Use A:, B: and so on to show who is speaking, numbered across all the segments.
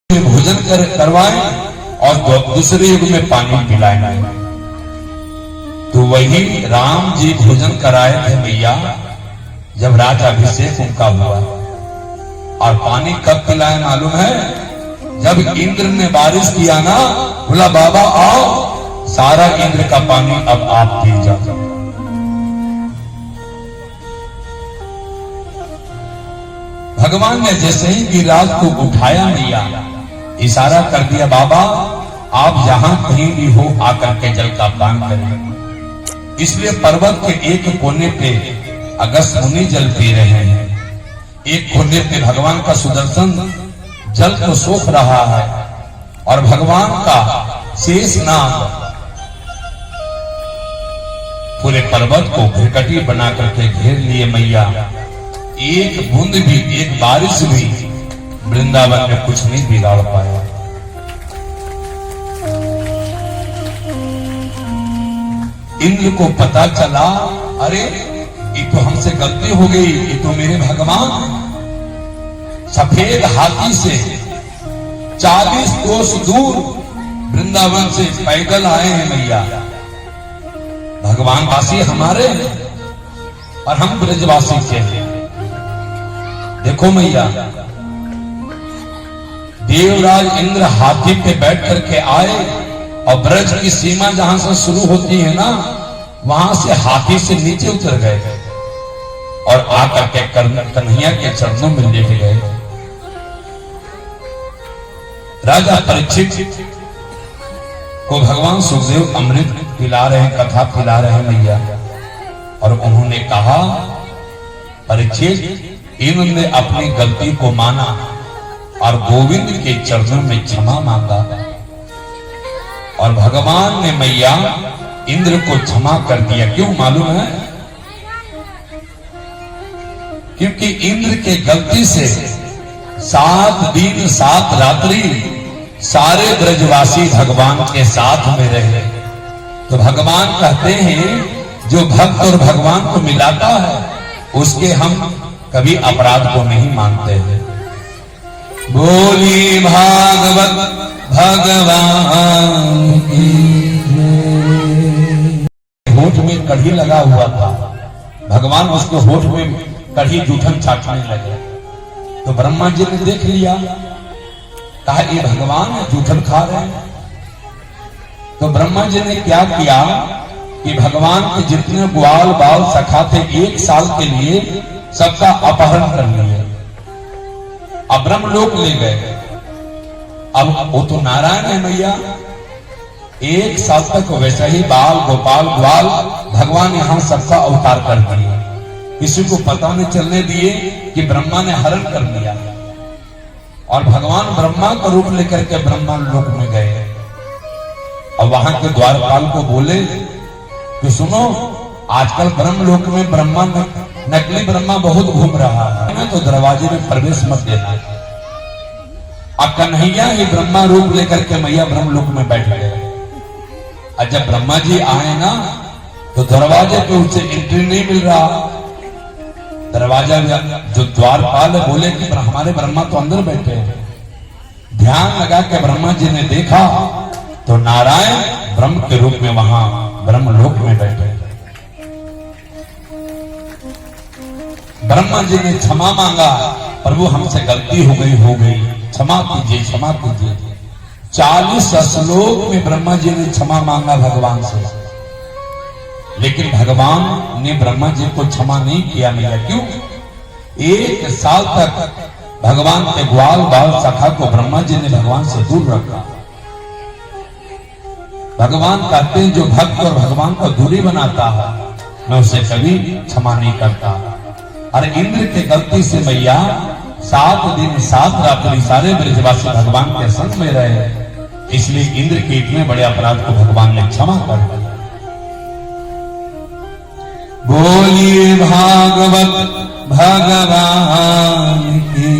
A: भोजन करवाए और दूसरे युग में पानी पिलाए। तो वही राम जी भोजन कराए थे मैया जब राज्याभिषेक उनका हुआ। और पानी कब पिलाए मालूम है? जब इंद्र ने बारिश किया ना, बोला बाबा आओ, सारा इंद्र का पानी अब आप पी जाओ। भगवान ने जैसे ही गिरिराज को उठाया मैया, इशारा कर दिया बाबा आप जहां कहीं भी हो आकर के जल का पान करें। इसलिए पर्वत के एक कोने पे अगस्त मुनि जल पी रहे हैं, एक कोने पे भगवान का सुदर्शन जल को सोख रहा है और भगवान का शेष नाग पूरे पर्वत को घिरकटी बना करके घेर लिए। मैया एक बूंद भी, एक बारिश भी वृंदावन में कुछ नहीं बिगाड़ पाया। इंद्र को पता चला, अरे ये तो हमसे गलती हो गई, ये तो मेरे भगवान सफेद हाथी से 40 कोस दूर वृंदावन से पैदल आए हैं मैया। भगवान वासी हमारे और हम ब्रजवासी के हैं। देखो मैया, देवराज इंद्र हाथी पे बैठ करके आए और ब्रज की सीमा जहां से शुरू होती है ना, वहां से हाथी से नीचे उतर गए और आकर के कन्हैया के चरणों में लेट गए। राजा परीक्षित को भगवान सुखदेव अमृत पिला रहे हैं, कथा पिला रहे हैं मैया। और उन्होंने कहा, परीक्षित इन्होंने अपनी गलती को माना और गोविंद के चरणों में क्षमा मांगा। और भगवान ने मैया इंद्र को क्षमा कर दिया। क्यों मालूम है? क्योंकि इंद्र के गलती से 7 दिन 7 रात्रि सारे ब्रजवासी भगवान के साथ में रहे। तो भगवान कहते हैं जो भक्त और भगवान को मिलाता है उसके हम कभी अपराध को नहीं मानते हैं। बोली भागवत भगवान की। होठ में कढ़ी लगा हुआ था, भगवान उसके होठ में कढ़ी जूठन चाटने लगे। तो ब्रह्मा जी ने देख लिया, कहा ये भगवान जूठन खा रहे हैं। तो ब्रह्मा जी ने क्या किया कि भगवान के जितने ग्वाल बाल सखा थे 1 साल के लिए सबका अपहरण कर लिया, अब ब्रह्मलोक ले गए। अब वो तो नारायण है मैया, 1 साल तक वैसा ही बाल गोपाल ग्वाल भगवान यहां सबका अवतार कर दिया। किसी को पता नहीं चलने दिए कि ब्रह्मा ने हरण कर लिया। और भगवान ब्रह्मा का रूप लेकर के ब्रह्मा लोक में गए और वहां के द्वारपाल को बोले कि सुनो, आजकल ब्रह्मलोक में ब्रह्मा नकली ब्रह्मा बहुत घूम रहा है, तो दरवाजे में प्रवेश मत देना। अब कन्हैया ही ब्रह्मा रूप लेकर के मैया ब्रह्मलोक में बैठ गए। और जब ब्रह्मा जी आए ना, तो दरवाजे पे उससे एंट्री नहीं मिल रहा। दरवाजा जो द्वारपाल है बोले कि हमारे ब्रह्मा तो अंदर बैठे हैं। ध्यान लगा के ब्रह्मा जी ने देखा तो नारायण ब्रह्म के रूप में वहां ब्रह्मलोक में बैठे। ब्रह्मा जी ने क्षमा मांगा, प्रभु हमसे गलती हो गई, क्षमा कीजिए, क्षमा कीजिए। 40 श्लोक में ब्रह्मा जी ने क्षमा मांगा भगवान से, लेकिन भगवान ने ब्रह्मा जी को क्षमा नहीं किया मैया। क्यों? 1 साल तक भगवान के ग्वाल बाल सखा को ब्रह्मा जी ने भगवान से दूर रखा। भगवान कहते हैं जो भक्त और भगवान को दूरी बनाता है मैं उसे कभी क्षमा नहीं करता। और इंद्र के गलती से मैया 7 दिन 7 रात्रि सारे ब्रजवासी भगवान के संग में रहे, इसलिए इंद्र के इतने बड़े अपराध को भगवान ने क्षमा कर दिया। बोलिए भागवत भगवान की।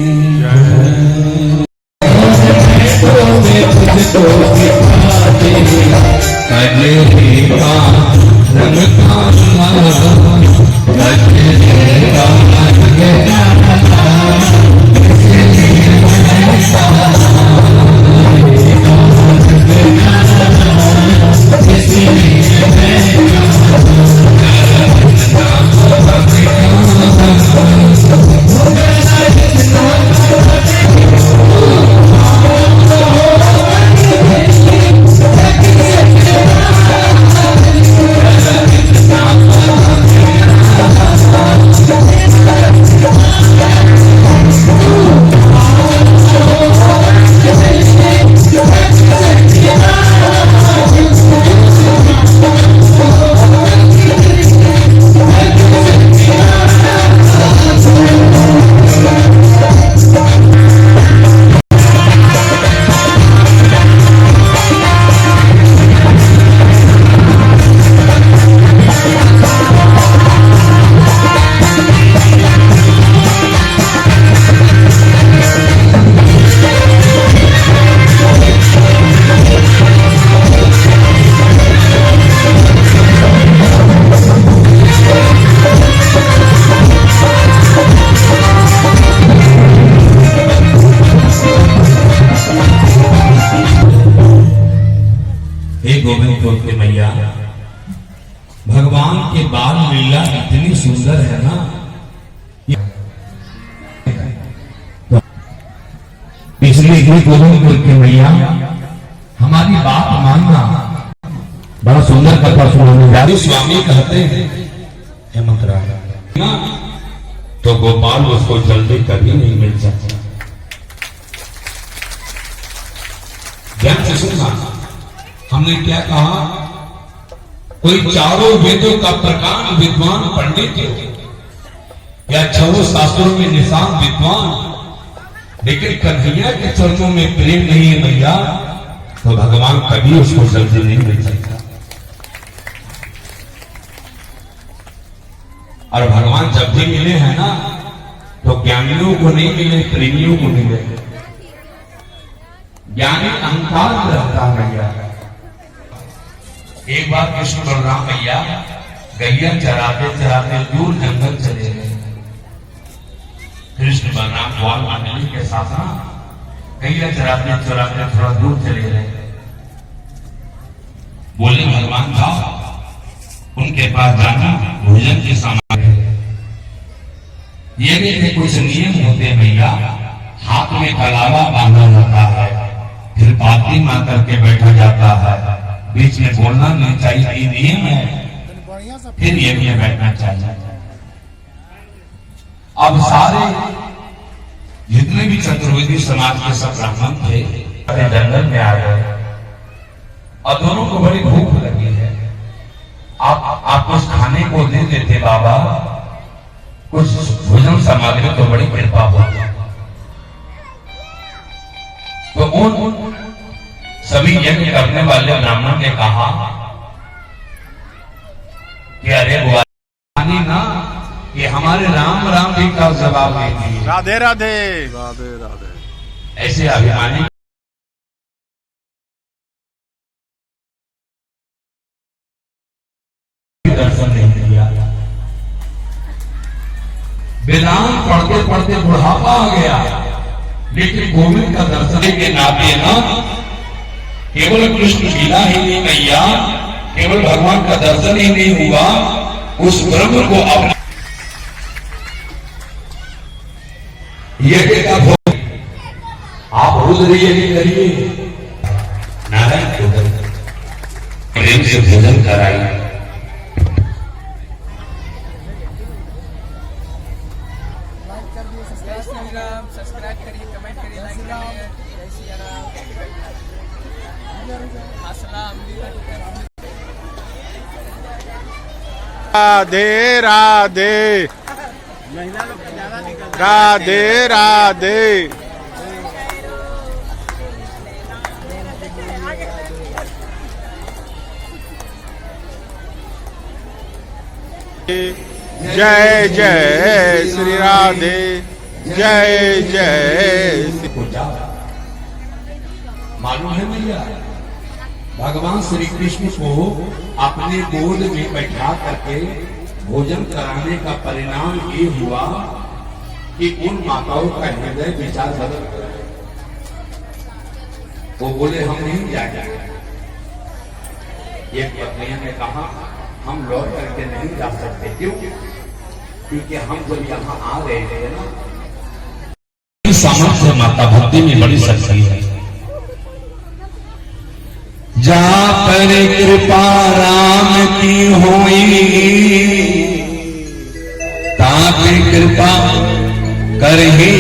A: गोविंदपुर के मैया, भगवान के बाल लीला इतनी सुंदर है ना, इसलिए हे गोविंदपुर के मैया हमारी बात मानना। बड़ा सुंदर कथा सुनाने जा रही। स्वामी कहते हैं हेमंत राय ना तो गोपाल उसको जल्दी कभी नहीं मिल सकता। ध्यान से सुनना, हमने क्या कहा, कोई चारों वेदों का प्रकांड विद्वान पंडित या छह शास्त्रों में निशान विद्वान, लेकिन कन्हैया के चरणों में प्रेम नहीं है भैया, तो भगवान कभी उसको जल्दी नहीं मिल सकता। और भगवान जब भी मिले हैं ना तो ज्ञानियों को नहीं मिले, प्रेमियों को मिले। ज्ञानी अहंकार में रहता है भैया। एक बार कृष्ण बलराम भैया गैया चराते चराते दूर जंगल चले गए। कृष्ण बलराम ग्वाल मंडली के साथ गैया चराते चराते थोड़ा दूर चले गए। बोले भगवान जाओ उनके पास जाना, भोजन के सामान। ये भी कुछ नियम होते हैं भैया। हाथ में कलावा बांधा जाता है, फिर पाती मार करके बैठा जाता है, बीच में बोलना नहीं चाहिए, ये नियम है। फिर ये भी बैठना चाहिए। अब सारे जितने भी चतुर्वेदी समाज के सब ब्राह्मण थे जंगल में आ गए और दोनों को बड़ी भूख लगी है। आप कुछ खाने को दे देते बाबा, कुछ भोजन सामग्री तो बड़ी कृपा होती। तो उन सभी यज्ञ करने वाले ब्राह्मण ने कहा कि अरे बुआनी ना, ये हमारे राम राम जी का जवाब देती।
B: राधे राधे राधे राधे।
A: ऐसे अभिमानी दर्शन नहीं दिया। वेदांत पढ़ते पढ़ते बुढ़ापा आ गया, लेकिन गोविंद का दर्शन के नाते ना केवल कृष्ण लीला ही नहीं मैया, केवल भगवान का दर्शन ही नहीं हुआ, उस ब्रह्म को अपना यज्ञ का भोग आप रोज यज्ञ करिए, नारायण को प्रेम से भोजन कराइए।
C: सब्सक्राइब करिए, कमेंट करिए, लाइक करिए। जय श्री राम।
B: राधे राधे राधे राधे। जय जय श्री राधे, जय जय।
A: मालूम है भैया, भगवान श्री कृष्ण को अपने गोद में बैठा करके भोजन कराने का परिणाम ये हुआ कि उन माताओं का हृदय विचार बदल गया। वो बोले हम नहीं जाएंगे। एक पत्नियों ने कहा हम लौट करके नहीं जा सकते। क्यों? क्योंकि हम जब यहाँ आ रहे थे ना, सामर्थ्य माता भक्ति में बड़ी शक्ति है। जा पर कृपा राम की होई, ताकि कृपा कर ही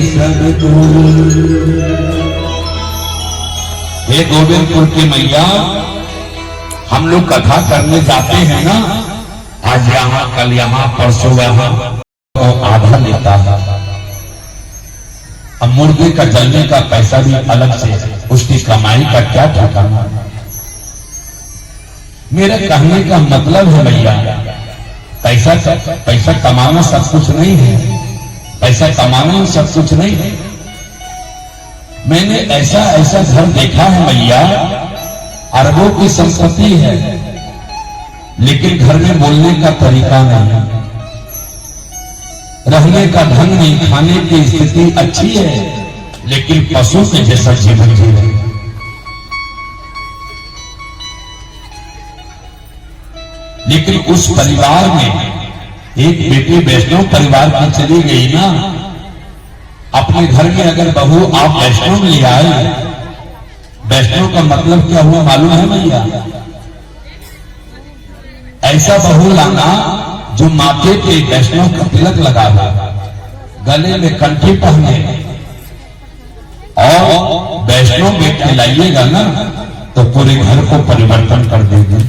A: सब दूर। हे गोविंदपुर की मैया, हम लोग कथा करने जाते हैं ना, आज यहाँ कल यहाँ परसों यहाँ, तो आधा लेता है। अब मुर्गे का जलने का पैसा भी अलग से, उसकी कमाई का क्या ठिकाना। मेरा कहने का मतलब है भैया, पैसा कमाना सब कुछ नहीं है, पैसा कमाना सब कुछ नहीं है। मैंने ऐसा ऐसा घर देखा है भैया, अरबों की संपत्ति है, लेकिन घर में बोलने का तरीका नहीं, रहने का ढंग नहीं, खाने की स्थिति अच्छी है, लेकिन पशु के जैसा जीवन जी रहे। लेकिन उस परिवार में एक बेटी वैष्णव परिवार की चली गई ना, अपने घर में अगर बहू आप वैष्णव ले आए, वैष्णव का मतलब क्या हुआ मालूम है भैया? ऐसा बहू लाना जो माथे पे वैष्णव का तिलक लगा दे, गले में कंठी पहने और वैष्णव बेटे लाइएगा ना तो पूरे घर को परिवर्तन कर देगी।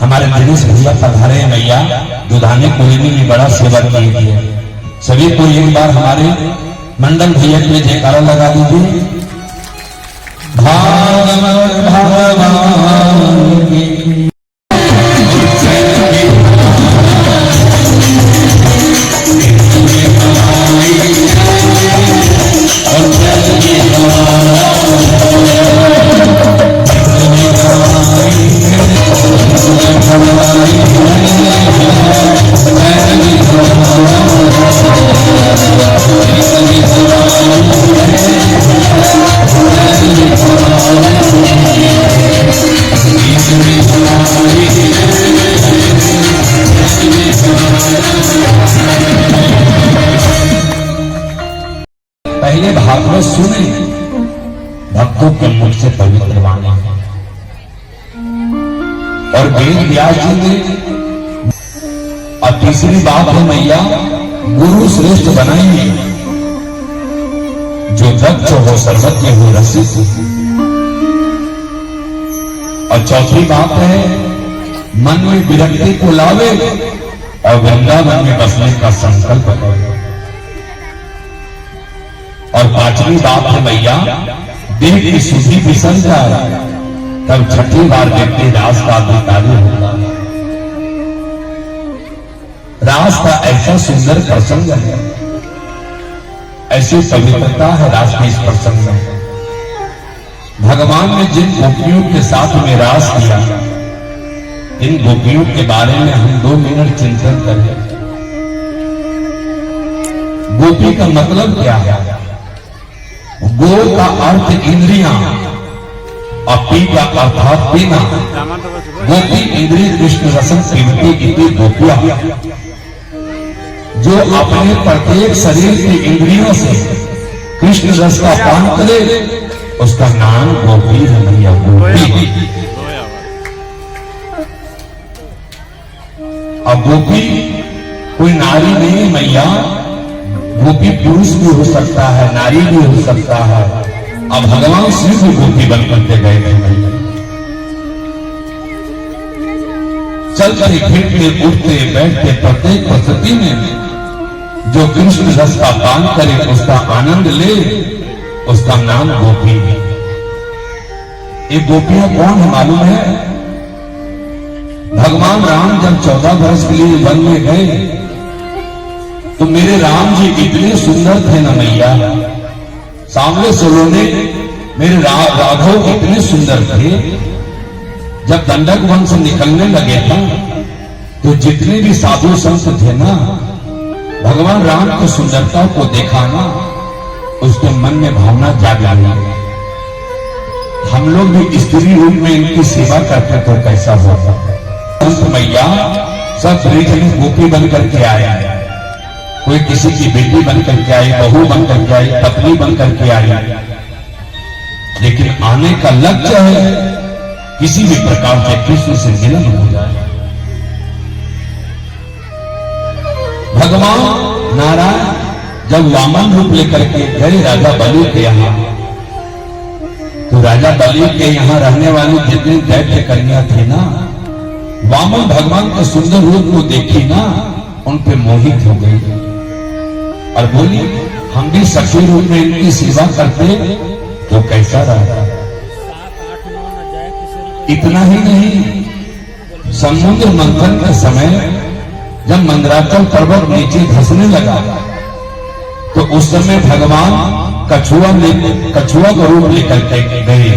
A: हमारे दिनेश भैया पधारे हैं भैया, दुधाने कोयनी में बड़ा सेवा किए है। सभी को एक बार हमारे मंडल भैया के लिए जयकारा लगा दीजिए। भागवत भगवान की पहले भागवत सुने, भक्तों के मुख से पवित्र वाणी, और वेद व्यास जी ने, और तीसरी बात है मैया गुरु श्रेष्ठ बनाएंगे, जो दक्ष हो सर्वज्ञ हो रसिक। और चौथी बात है मन में विरक्ति को लावे और वृंदावन में बसने का संकल्प करे। और पांचवी बात है भैया देह की शुद्धि फिसल जाए, तब छठी बार व्यक्ति रास का अधिकारी होगा। रास का ऐसा सुंदर प्रसंग है, ऐसी पवित्रता है रास के इस प्रसंग में। भगवान ने जिन गोपियों के साथ में रास किया, इन गोपियों के बारे में हम 2 मिनट चिंतन करें। गोपी का मतलब क्या है? गो का अर्थ इंद्रियां और पी का अर्थ पीना। गोपी इंद्रिय कृष्ण रसम पीवती इति गोपिया, जो अपने प्रत्येक शरीर की इंद्रियों से कृष्ण रस का पान करे उसका नाम गोपी है भैया, गोपी। अब गोपी कोई नारी नहीं मैया, गोपी पुरुष भी हो सकता है, नारी भी हो सकता है। अब भगवान श्री भी गोपी बन करके गए थे। चलते फिरते उठते बैठते प्रत्येक परिस्थिति में जो कृष्ण रस का पान करे उसका आनंद ले, उसका नाम गोपी है। ये गोपियां कौन है मालूम है? भगवान राम जब 14 वर्ष के लिए वन में गए तो मेरे राम जी इतने सुंदर थे ना मैया, सामने सलोने मेरे राघव इतने सुंदर थे। जब दंडक वन से निकलने लगे था तो जितने भी साधु संत थे ना, भगवान राम की सुंदरता को देखा ना, उसके मन में भावना जाग गई। हम लोग भी स्त्री रूप में इनकी सेवा करते तो कैसा होगा? संत मैया सब ब्रिज में गोपी बन करके आया, कोई किसी की बेटी बन करके आई, बहू बन करके आई, पत्नी बन करके आई, लेकिन आने का लक्ष्य है किसी भी प्रकार से कृष्ण से मिलन हो जाए। भगवान नारायण जब वामन रूप लेकर के गए राजा बलि के यहाँ, तो राजा बलि के यहाँ रहने वाली जितनी दैत्य कन्या थी ना, वामन भगवान के सुंदर रूप को देखी ना, उन पे मोहित हो गई और बोली हम भी सखी रूप में इनकी सेवा करते तो कैसा रहता। इतना ही नहीं, समुद्र मंथन के समय जब मंदराचल पर्वत नीचे धंसने लगा तो उस समय भगवान कछुआ का रूप लेकर के गए।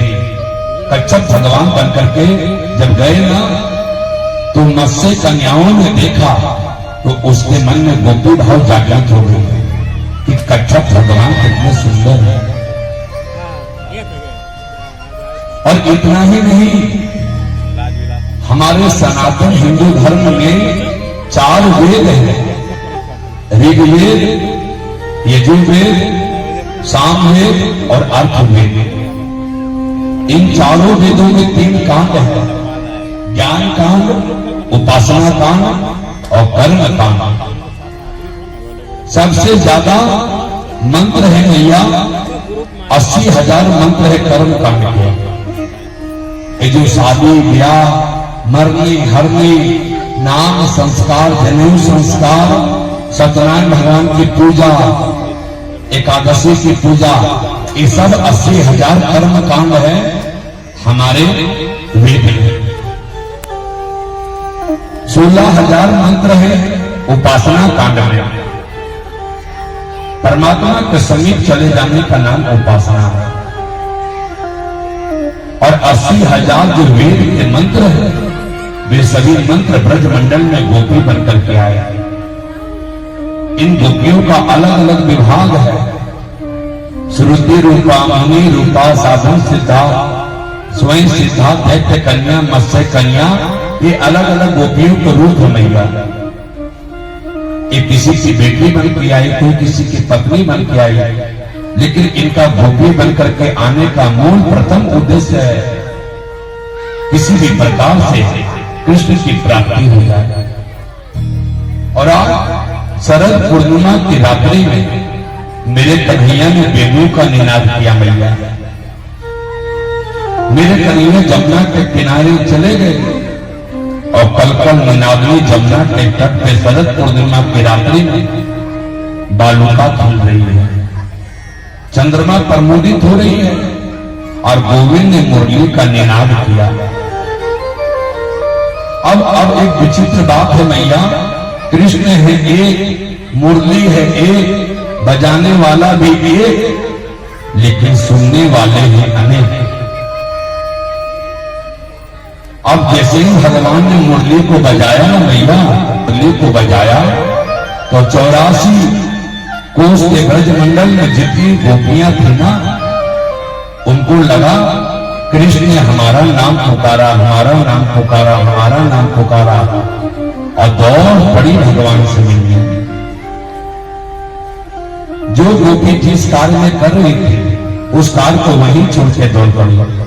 A: कच्छप भगवान बन करके जब गए ना, तो मत्स्य कन्याओं ने देखा तो उसके मन में गोपी भाव जागृत हो गई कि कच्छप भगवान कितने सुंदर है। और इतना ही नहीं, हमारे सनातन हिंदू धर्म में 4 वेद हैं, ऋग्वेद, यजुर्वेद, सामवेद और अर्थवेद। इन चारों वेदों में 3 कांड हैं, ज्ञान कांड, उपासना कांड और कर्म कांड। सबसे ज्यादा मंत्र है भैया, 80,000 मंत्र है कर्म कांड के। ये जो शादी ब्याह, मरनी हरनी, नाम संस्कार, जनेऊ संस्कार, सत्यनारायण भगवान की पूजा, एकादशी की पूजा, ये सब 80,000 कर्म कांड है हमारे वेद में। 16,000 मंत्र है उपासना कांड में। परमात्मा के समीप चले जाने का नाम उपासना है। और 80,000 जो वेद के मंत्र है, वे सभी मंत्र ब्रजमंडल में गोपी बनकर के आए। इन गोपियों का अलग अलग विभाग है, श्रुति रूपा, मुनि रूपा, साधन सिद्धा, स्वयं सिद्धा, दैत्य कन्या, मत्स्य कन्या, ये अलग अलग गोपियों के रूप है मैया। ये किसी की बेटी बन के आई, कोई किसी की पत्नी बन के आई, लेकिन इनका गोपी बनकर के आने का मूल प्रथम उद्देश्य है किसी भी प्रकार से कृष्ण की प्राप्ति हो जाए। और आज शरद पूर्णिमा की रात्रि में मेरे कन्हैया ने वेणु का निनाद किया मैया। मेरे कन्हैया जमुना के किनारे चले गए और कल निनादनी जमुना के तट पे शरद पूर्णिमा की रात्रि में बालुका खिल रही है, चंद्रमा प्रमुदित हो रही है और गोविंद ने मुरली का निनाद किया। अब एक विचित्र बात है मैया, कृष्ण है एक, मुरली है एक, बजाने वाला भी एक, लेकिन सुनने वाले हैं अनेक। अब जैसे ही भगवान ने मुरली को बजाया ना मैया, मुरली को बजाया तो 84 कोस के ब्रजमंडल में जितनी गोपियां थी ना, उनको लगा कृष्ण ने हमारा नाम पुकारा, हमारा नाम पुकारा, हमारा नाम पुकारा, और दौड़ पड़ी भगवान से मिलने। जो गोपी जिस कार्य में कर रही थी उस कार्य को वहीं छोड़ के दौड़ पड़ी।